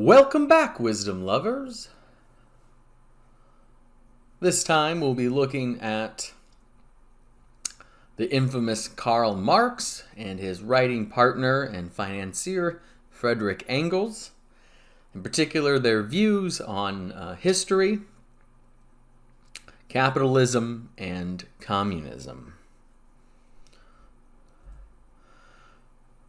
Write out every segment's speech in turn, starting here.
Welcome back, wisdom lovers. This time we'll be looking at the infamous Karl Marx and his writing partner and financier, Friedrich Engels. In particular, their views on history, capitalism, and communism.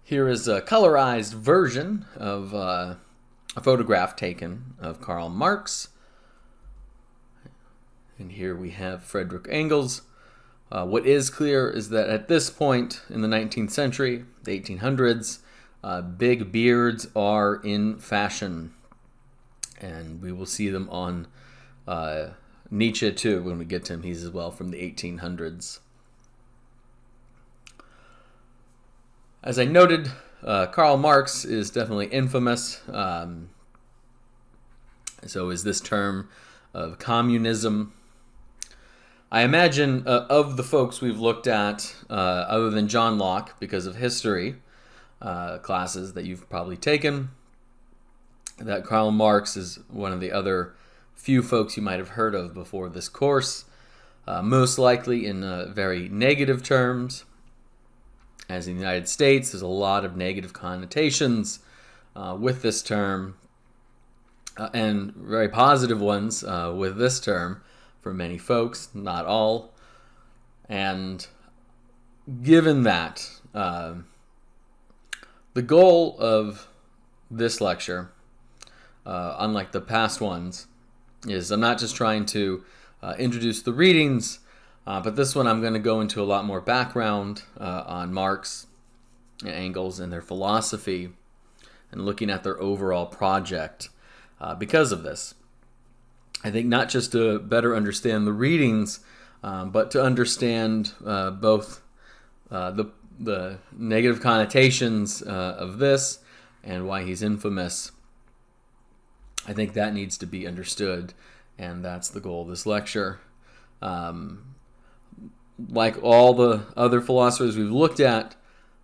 Here is a colorized version of a photograph taken of Karl Marx. And here we have Friedrich Engels. What is clear is that at this point in the 19th century, the 1800s, big beards are in fashion. And we will see them on Nietzsche too when we get to him. He's as well from the 1800s. As I noted, Karl Marx is definitely infamous. So is this term of communism. I imagine of the folks we've looked at, other than John Locke, because of history classes that you've probably taken, that Karl Marx is one of the other few folks you might have heard of before this course, most likely in very negative terms. As in the United States, there's a lot of negative connotations with this term, and very positive ones with this term for many folks, not all. And given that, the goal of this lecture, unlike the past ones, is I'm not just trying to introduce the readings, but this one I'm going to go into a lot more background on Marx and Engels and their philosophy and looking at their overall project because of this. I think not just to better understand the readings, but to understand both the negative connotations of this and why he's infamous. I think that needs to be understood, and that's the goal of this lecture. Like all the other philosophers we've looked at,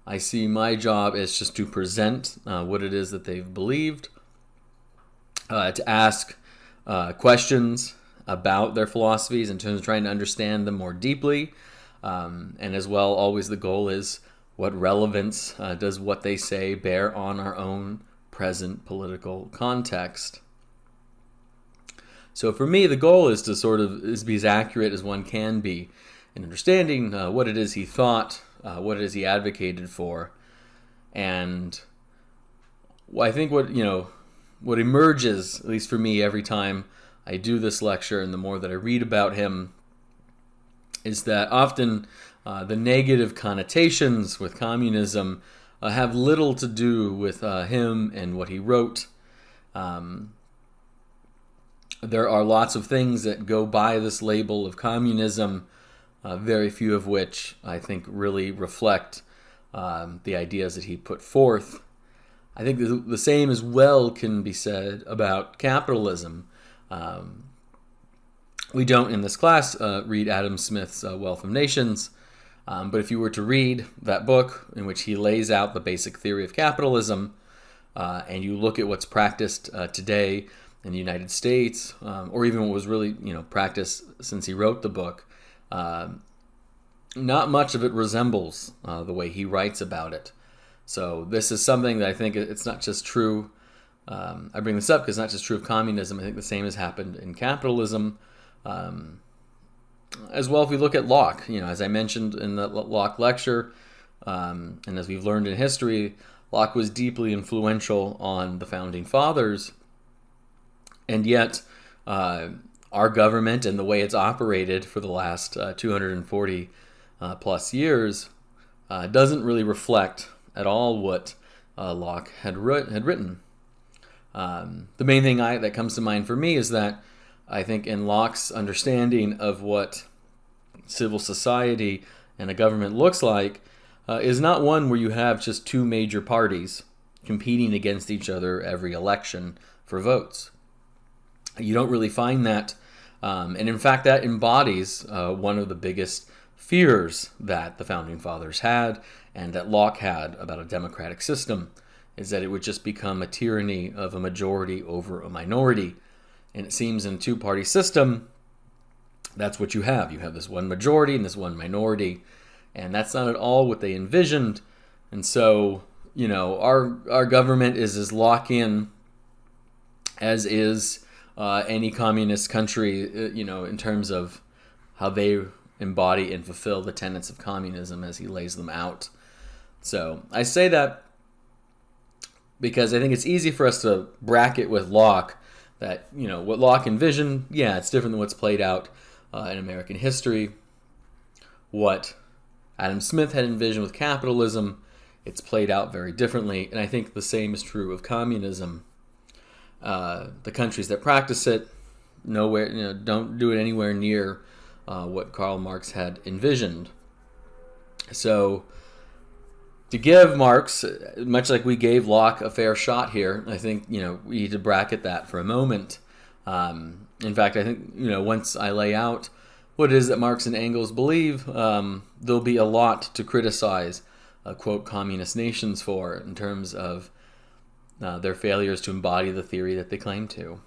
I see my job as just to present what it is that they've believed, to ask questions about their philosophies in terms of trying to understand them more deeply, and as well, always the goal is what relevance does what they say bear on our own present political context. So for me, the goal is to be as accurate as one can be in understanding what it is he thought, what it is he advocated for, and I think what emerges, at least for me, every time I do this lecture and the more that I read about him, is that often the negative connotations with communism have little to do with him and what he wrote. There are lots of things that go by this label of communism, very few of which I think really reflect the ideas that he put forth. I think the same as well can be said about capitalism. We don't in this class read Adam Smith's Wealth of Nations, but if you were to read that book in which he lays out the basic theory of capitalism, and you look at what's practiced today in the United States, or even what was really practiced since he wrote the book, not much of it resembles the way he writes about it. So this is something that I think it's not just true. I bring this up because it's not just true of communism. I think the same has happened in capitalism. As well, if we look at Locke, as I mentioned in the Locke lecture, and as we've learned in history, Locke was deeply influential on the founding fathers. And yet, our government and the way it's operated for the last 240 plus years doesn't really reflect at all what Locke had written. The main thing that comes to mind for me is that I think in Locke's understanding of what civil society and a government looks like is not one where you have just two major parties competing against each other every election for votes. You don't really find that, and in fact that embodies one of the biggest fears that the Founding Fathers had and that Locke had about a democratic system, is that it would just become a tyranny of a majority over a minority. And it seems in a two-party system, that's what you have. You have this one majority and this one minority. And that's not at all what they envisioned. And so, our government is as lock-in as is any communist country, in terms of how they embody and fulfill the tenets of communism as he lays them out. So I say that because I think it's easy for us to bracket with Locke that, what Locke envisioned, it's different than what's played out in American history. What Adam Smith had envisioned with capitalism, it's played out very differently. And I think the same is true of communism. The countries that practice it, don't do it anywhere near what Karl Marx had envisioned. So, to give Marx, much like we gave Locke a fair shot here, I think, we need to bracket that for a moment. In fact, I think, once I lay out what it is that Marx and Engels believe, there'll be a lot to criticize, quote, communist nations for in terms of their failures to embody the theory that they claim to.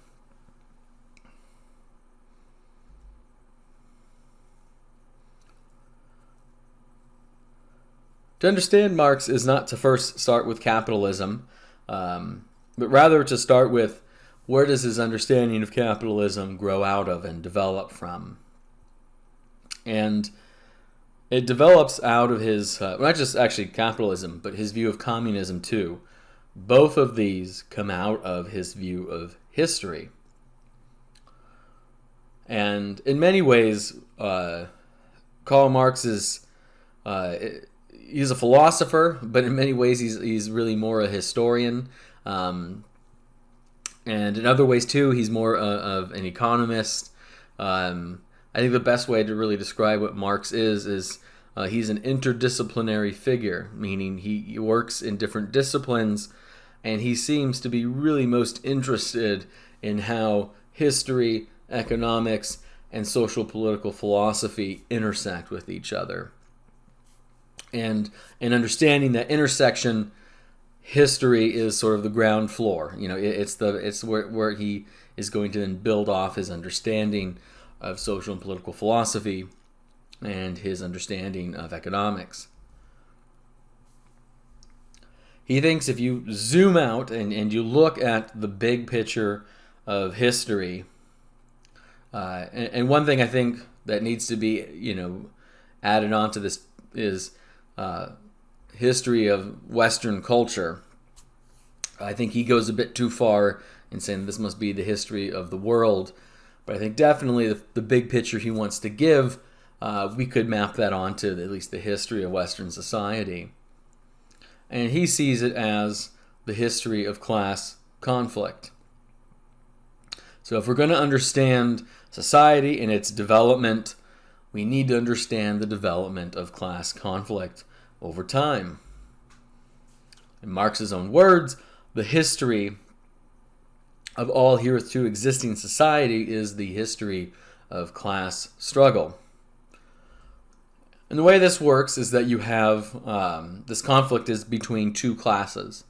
To understand Marx is not to first start with capitalism, but rather to start with where does his understanding of capitalism grow out of and develop from. And it develops out of his, not just actually capitalism, but his view of communism too. Both of these come out of his view of history. And in many ways, Karl Marx is... he's a philosopher, but in many ways he's really more a historian. And in other ways too, he's more of an economist. I think the best way to really describe what Marx is he's an interdisciplinary figure, meaning he works in different disciplines, and he seems to be really most interested in how history, economics, and social political philosophy intersect with each other. And in understanding that intersection, history is sort of the ground floor. It's where he is going to then build off his understanding of social and political philosophy and his understanding of economics. He thinks if you zoom out and you look at the big picture of history, and one thing I think that needs to be added onto this is history of Western culture. I think he goes a bit too far in saying this must be the history of the world, but I think definitely the big picture he wants to give, we could map that onto at least the history of Western society. And he sees it as the history of class conflict. So if we're going to understand society and its development, we need to understand the development of class conflict over time. In Marx's own words, the history of all hitherto existing society is the history of class struggle. And the way this works is that you have, this conflict is between two classes.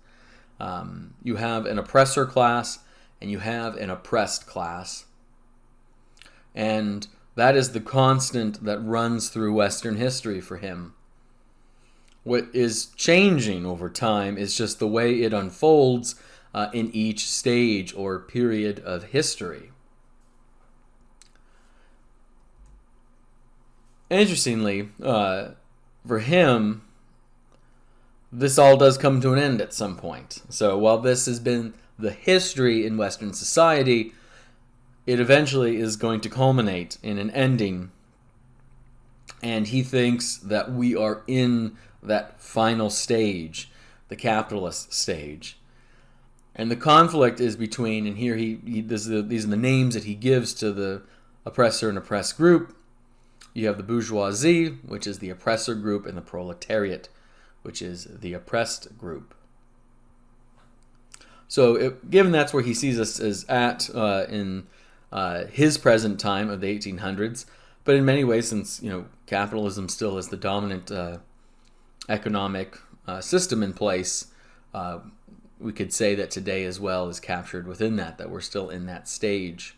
You have an oppressor class and you have an oppressed class. And that is the constant that runs through Western history for him. What is changing over time is just the way it unfolds in each stage or period of history. Interestingly, for him, this all does come to an end at some point. So while this has been the history in Western society, it eventually is going to culminate in an ending. And he thinks that we are in that final stage, the capitalist stage. And the conflict is between, and here these are the names that he gives to the oppressor and oppressed group. You have the bourgeoisie, which is the oppressor group, and the proletariat, which is the oppressed group. So given that's where he sees us as at in his present time of the 1800s, but in many ways, since capitalism still is the dominant economic system in place, we could say that today as well is captured within that we're still in that stage.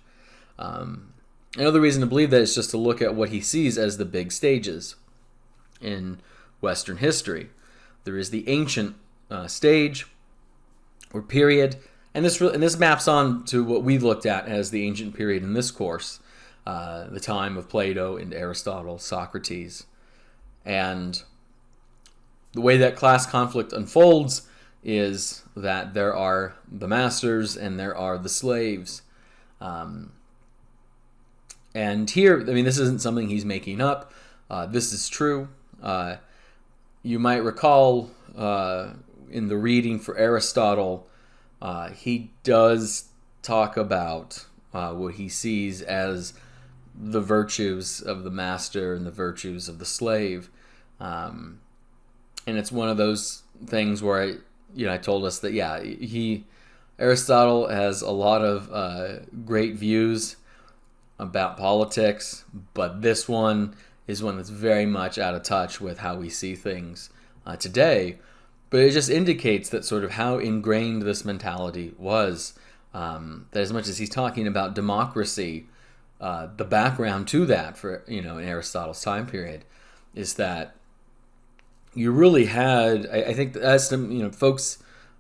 Another reason to believe that is just to look at what he sees as the big stages in Western history. There is the ancient stage or period, and this maps on to what we've looked at as the ancient period in this course, the time of Plato and Aristotle, Socrates. And the way that class conflict unfolds is that there are the masters and there are the slaves. And here, I mean, this isn't something he's making up. This is true. You might recall in the reading for Aristotle, he does talk about what he sees as the virtues of the master and the virtues of the slave. And it's one of those things where I told us that, Aristotle has a lot of great views about politics, but this one is one that's very much out of touch with how we see things today. But it just indicates that sort of how ingrained this mentality was. That as much as he's talking about democracy, the background to that for in Aristotle's time period is that you really had, I think, folks,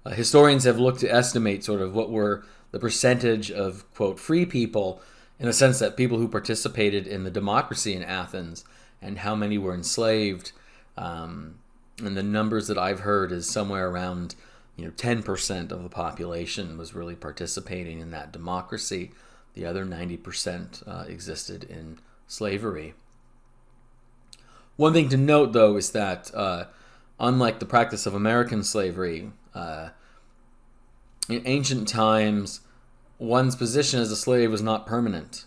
historians have looked to estimate sort of what were the percentage of, quote, free people, in the sense that people who participated in the democracy in Athens and how many were enslaved. And the numbers that I've heard is somewhere around 10% of the population was really participating in that democracy. The other 90% existed in slavery. One thing to note, though, is that unlike the practice of American slavery, in ancient times, one's position as a slave was not permanent.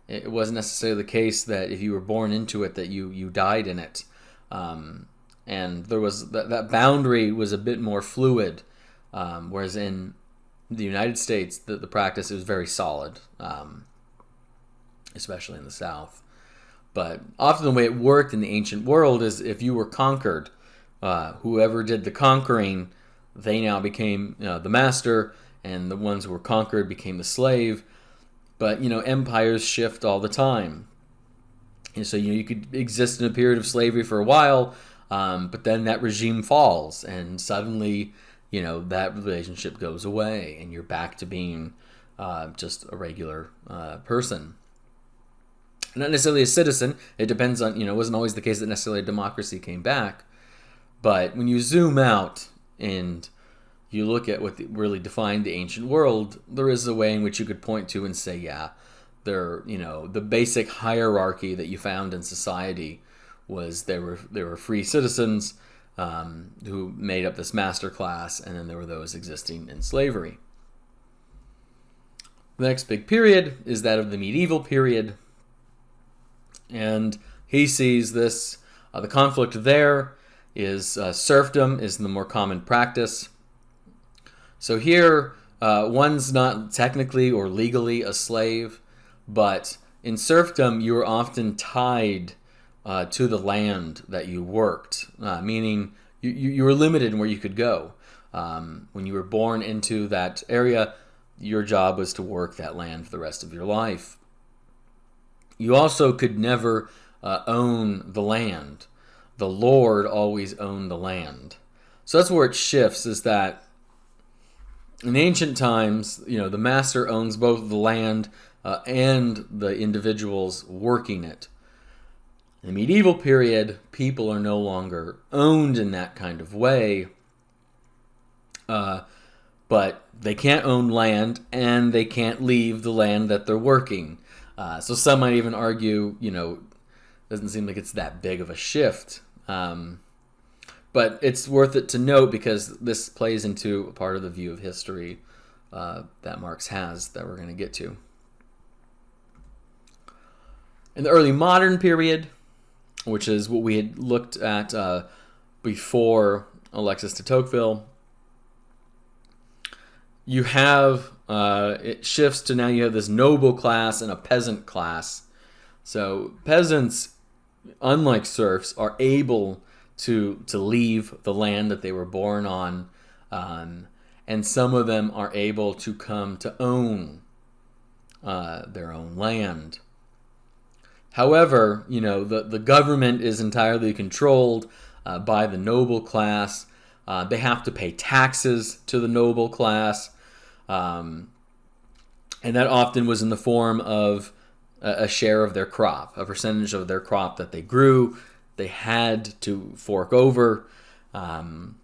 It wasn't necessarily the case that if you were born into it that you died in it. And there was that boundary was a bit more fluid, whereas in the United States, the practice is very solid, especially in the South. But often the way it worked in the ancient world is if you were conquered, whoever did the conquering, they now became the master, and the ones who were conquered became the slave. But empires shift all the time, and so you could exist in a period of slavery for a while, but then that regime falls, and suddenly that relationship goes away, and you're back to being just a regular person. Not necessarily a citizen. It depends on, it wasn't always the case that necessarily democracy came back. But when you zoom out and you look at what really defined the ancient world, there is a way in which you could point to and say, the basic hierarchy that you found in society was there were free citizens who made up this master class, and then there were those existing in slavery. The next big period is that of the medieval period. And he sees this, the conflict there is serfdom is the more common practice. So here, one's not technically or legally a slave, but in serfdom, you were often tied to the land that you worked, meaning you were limited in where you could go. When you were born into that area, your job was to work that land for the rest of your life. You also could never own the land. The Lord always owned the land. So that's where it shifts, is that in ancient times, the master owns both the land and the individuals working it. In the medieval period, people are no longer owned in that kind of way, but they can't own land and they can't leave the land that they're working. So some might even argue, doesn't seem like it's that big of a shift. But it's worth it to note because this plays into a part of the view of history that Marx has that we're going to get to. In the early modern period, which is what we had looked at before Alexis de Tocqueville, you have, it shifts to now you have this noble class and a peasant class. So peasants, unlike serfs, are able to leave the land that they were born on, and some of them are able to come to own their own land. However, the government is entirely controlled by the noble class. They have to pay taxes to the noble class, and that often was in the form of a share of their crop, a percentage of their crop that they grew. They had to fork over, and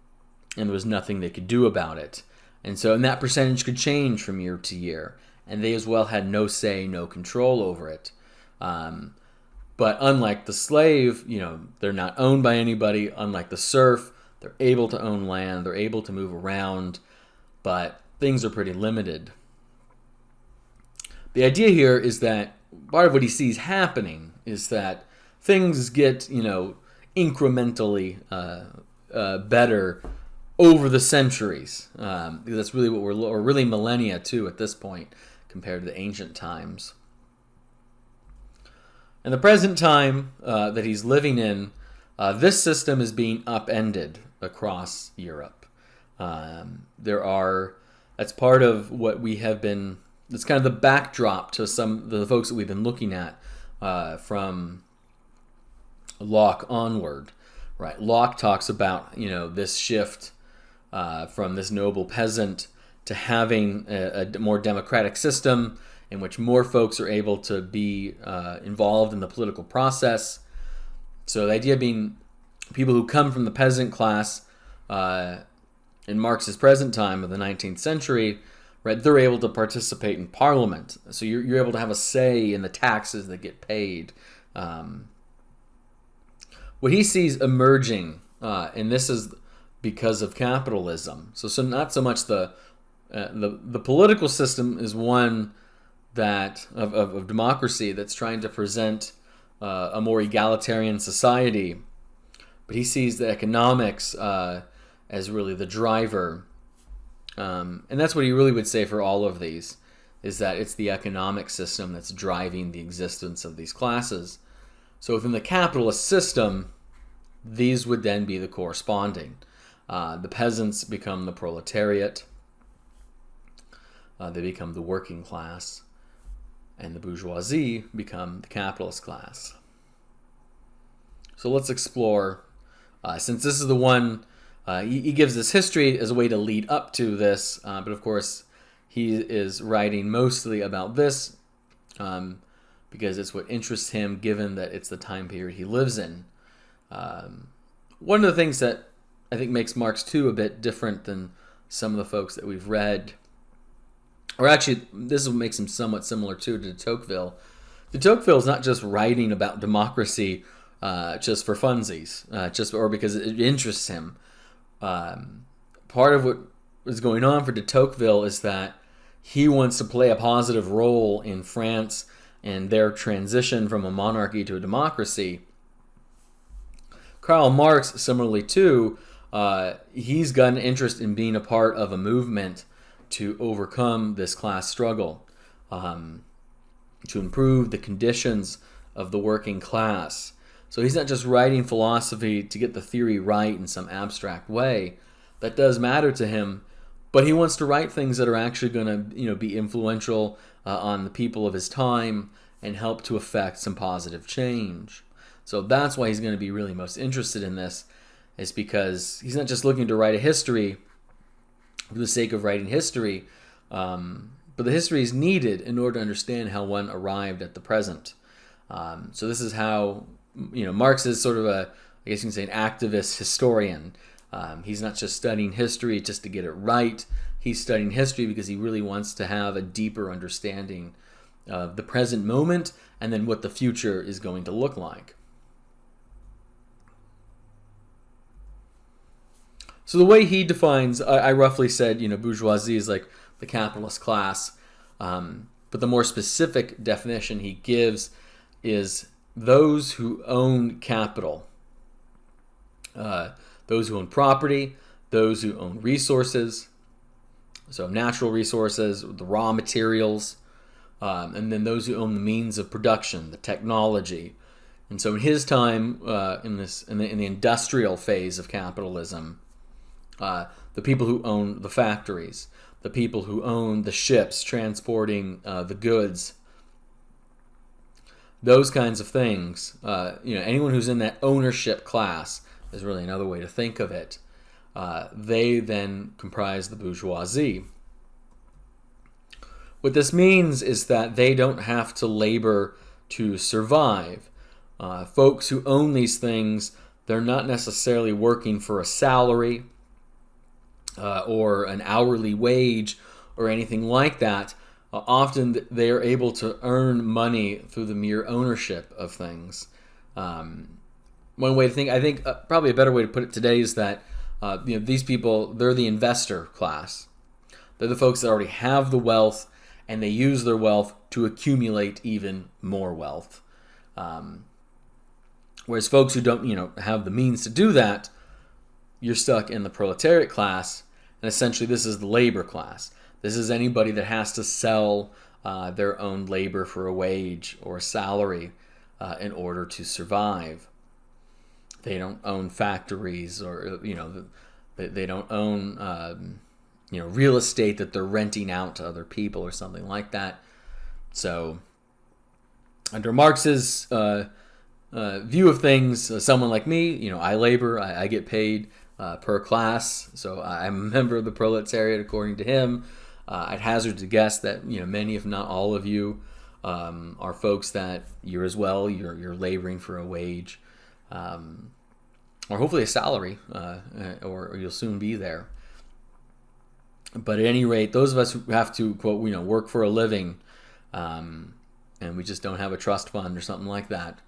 there was nothing they could do about it. And that percentage could change from year to year, and they as well had no say, no control over it. But unlike the slave, they're not owned by anybody. Unlike the serf, they're able to own land, they're able to move around, but things are pretty limited. The idea here is that part of what he sees happening is that things get, incrementally better over the centuries. Because that's really what or really millennia too at this point compared to the ancient times. In the present time that he's living in, this system is being upended across Europe. That's part of what we have been. It's kind of the backdrop to some of the folks that we've been looking at from Locke onward, right? Locke talks about this shift from this noble peasant to having a more democratic system in which more folks are able to be involved in the political process. So the idea being people who come from the peasant class in Marx's present time of the 19th century, right, they're able to participate in parliament. So you're able to have a say in the taxes that get paid. What he sees emerging, and this is because of capitalism. So not so much the political system is one that of democracy that's trying to present a more egalitarian society, but he sees the economics as really the driver. And that's what he really would say for all of these, is that it's the economic system that's driving the existence of these classes. So within the capitalist system, these would then be the corresponding. The peasants become the proletariat. They become the working class. And the bourgeoisie become the capitalist class. So let's explore, since this is the one, he gives this history as a way to lead up to this, but of course he is writing mostly about this because it's what interests him, given that it's the time period he lives in. One of the things that I think makes Marx too a bit different than some of the folks that we've read, or actually this is what makes him somewhat similar too to de Tocqueville. De Tocqueville is not just writing about democracy just for funsies, or because it interests him. Part of what is going on for de Tocqueville is that he wants to play a positive role in France and their transition from a monarchy to a democracy. Karl Marx, similarly too, he's got an interest in being a part of a movement to overcome this class struggle, to improve the conditions of the working class. So he's not just writing philosophy to get the theory right in some abstract way. That does matter to him, but he wants to write things that are actually going to, be influential on the people of his time and help to affect some positive change. So that's why he's going to be really most interested in this, is because he's not just looking to write a history for the sake of writing history, but the history is needed in order to understand how one arrived at the present. So this is how, Marx is sort of I guess you can say, an activist historian. He's not just studying history just to get it right. He's studying history because he really wants to have a deeper understanding of the present moment and then what the future is going to look like. So the way he defines, I roughly said, bourgeoisie is like the capitalist class. But the more specific definition he gives is those who own capital, those who own property, those who own resources, so natural resources, the raw materials, and then those who own the means of production, the technology. And so in his time, in the industrial phase of capitalism, the people who own the factories, the people who own the ships transporting the goods, those kinds of things. Anyone who's in that ownership class is really another way to think of it. They then comprise the bourgeoisie. What this means is that they don't have to labor to survive. Folks who own these things, they're not necessarily working for a salary or an hourly wage or anything like that. Often they are able to earn money through the mere ownership of things. One way to think, I think probably a better way to put it today is that these people, they're the investor class. They're the folks that already have the wealth, and they use their wealth to accumulate even more wealth. Whereas folks who don't have the means to do that, you're stuck in the proletariat class, and essentially this is the labor class. This is anybody that has to sell their own labor for a wage or a salary in order to survive. They don't own factories, or they don't own real estate that they're renting out to other people or something like that. So, under Marx's view of things, someone like me, I labor, I get paid per class, so I'm a member of the proletariat according to him. I'd hazard to guess that many, if not all of you, are folks that you're as well. You're laboring for a wage, or hopefully a salary, or you'll soon be there. But at any rate, those of us who have to quote work for a living, and we just don't have a trust fund or something like that,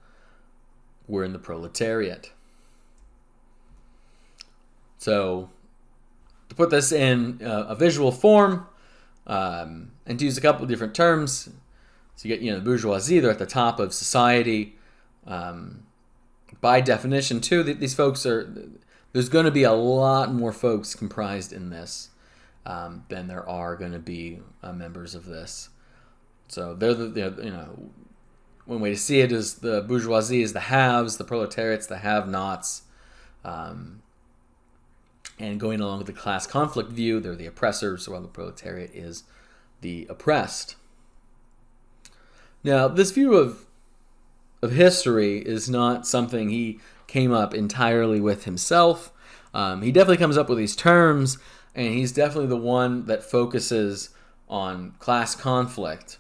we're in the proletariat. So, to put this in a visual form, and to use a couple of different terms, so you get the bourgeoisie, they're at the top of society. By definition, too, these folks there's going to be a lot more folks comprised in this than there are going to be members of this. So one way to see it is the bourgeoisie is the haves, the proletariat's the have-nots. And going along with the class conflict view, they're the oppressors, while the proletariat is the oppressed. Now, this view of history is not something he came up entirely with himself. He definitely comes up with these terms, and he's definitely the one that focuses on class conflict.